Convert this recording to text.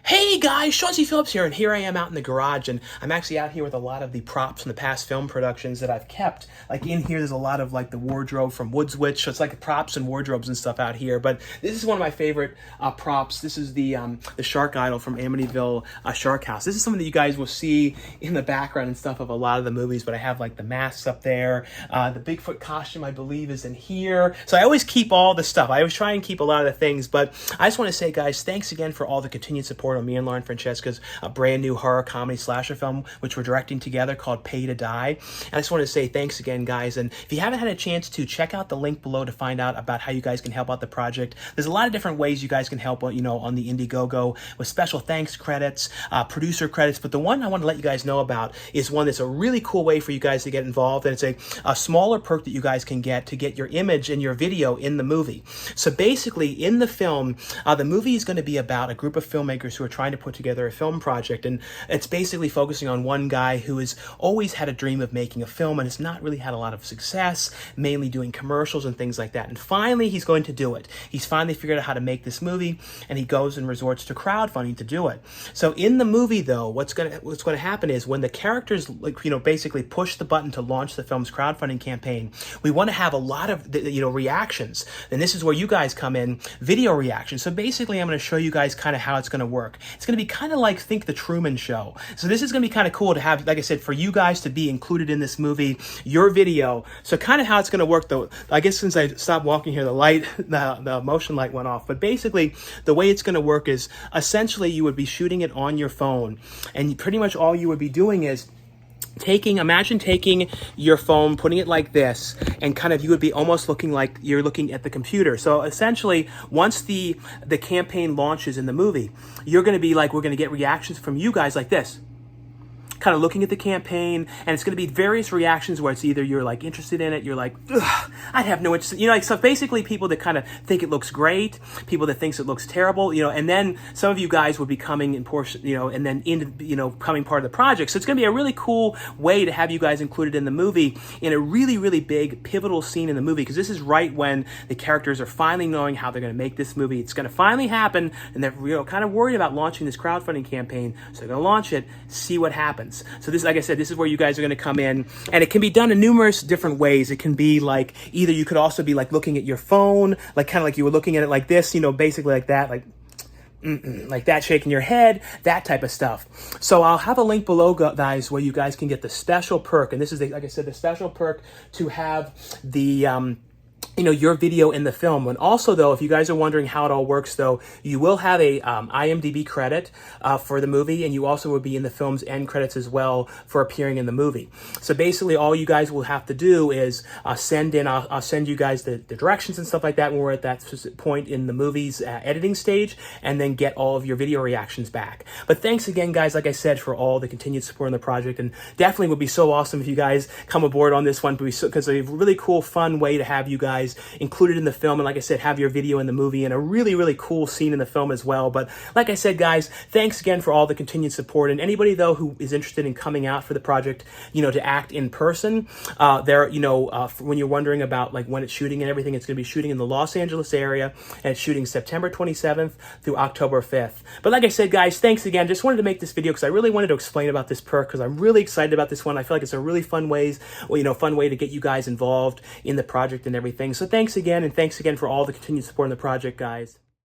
Hey guys, Sean C. Phillips here, and here I am out in the garage, and I'm actually out here with a lot of the props from the past film productions that I've kept. Like in here, there's a lot of like the wardrobe from Woods Witch, so it's like props and wardrobes and stuff out here. But this is one of my favorite props. This is the shark idol from Amityville Shark House. This is something that you guys will see in the background and stuff of a lot of the movies, but I have like the masks up there. The Bigfoot costume, I believe, is in here. So I always keep all the stuff. I always try and keep a lot of the things, but I just want to say, guys, thanks again for all the continued support on me and Lauren Francesca's brand new horror comedy slasher film, which we're directing together, called Pay to Die. And I just want to say thanks again, guys. And if you haven't had a chance to, check out the link below to find out about how you guys can help out the project. There's a lot of different ways you guys can help, on the Indiegogo, with special thanks credits, producer credits. But the one I want to let you guys know about is one that's a really cool way for you guys to get involved. And it's a smaller perk that you guys can get to get your image and your video in the movie. So basically, in the film, the movie is going to be about a group of filmmakers who are trying to put together a film project, and it's basically focusing on one guy who has always had a dream of making a film and has not really had a lot of success, mainly doing commercials and things like that. And finally, he's going to do it. He's finally figured out how to make this movie, and he goes and resorts to crowdfunding to do it. So in the movie, though, what's going to happen is when the characters basically push the button to launch the film's crowdfunding campaign, we want to have a lot of reactions. And this is where you guys come in, video reactions. So basically, I'm going to show you guys kind of how it's going to work. It's going to be kind of like, think the Truman Show. So this is going to be kind of cool to have, like I said, for you guys to be included in this movie, your video. So kind of how it's going to work, though, I guess since I stopped walking here, the motion light went off. But basically, the way it's going to work is essentially you would be shooting it on your phone, and pretty much all you would be doing is imagine taking your phone, putting it like this, and kind of you would be almost looking like you're looking at the computer. So essentially, once the campaign launches in the movie, you're going to be like, we're going to get reactions from you guys like this, kind of looking at the campaign, and it's going to be various reactions where it's either you're like interested in it, you're like, I'd have no interest, so basically people that kind of think it looks great, people that thinks it looks terrible, and then some of you guys would be coming in portion, and then coming part of the project. So it's going to be a really cool way to have you guys included in the movie in a really, really big pivotal scene in the movie, because this is right when the characters are finally knowing how they're going to make this movie. It's going to finally happen, and they're kind of worried about launching this crowdfunding campaign, so they're going to launch it, see what happens. So this, like I said, this is where you guys are going to come in, and it can be done in numerous different ways. It can be like, either you could also be like looking at your phone, like kind of like you were looking at it like this, basically like that, like that, shaking your head, that type of stuff. So I'll have a link below, guys, where you guys can get the special perk, and this is, like I said, the special perk to have the your video in the film. And also, though, if you guys are wondering how it all works, though, you will have a imdb credit for the movie, and you also will be in the film's end credits as well for appearing in the movie. So basically, all you guys will have to do is I'll send you guys the directions and stuff like that when we're at that point in the movie's editing stage, and then get all of your video reactions back. But thanks again, guys, like I said, for all the continued support on the project, and definitely would be so awesome if you guys come aboard on this one, because it's a really cool, fun way to have you guys included in the film, and like I said, have your video in the movie, and a really, really cool scene in the film as well. But like I said, guys, thanks again for all the continued support. And anybody, though, who is interested in coming out for the project, to act in person, when you're wondering about like when it's shooting and everything, it's going to be shooting in the Los Angeles area, and it's shooting September 27th through October 5th. But like I said, guys, thanks again. Just wanted to make this video because I really wanted to explain about this perk, because I'm really excited about this one. I feel like it's a really fun way to get you guys involved in the project and everything. So thanks again, and thanks again for all the continued support in the project, guys.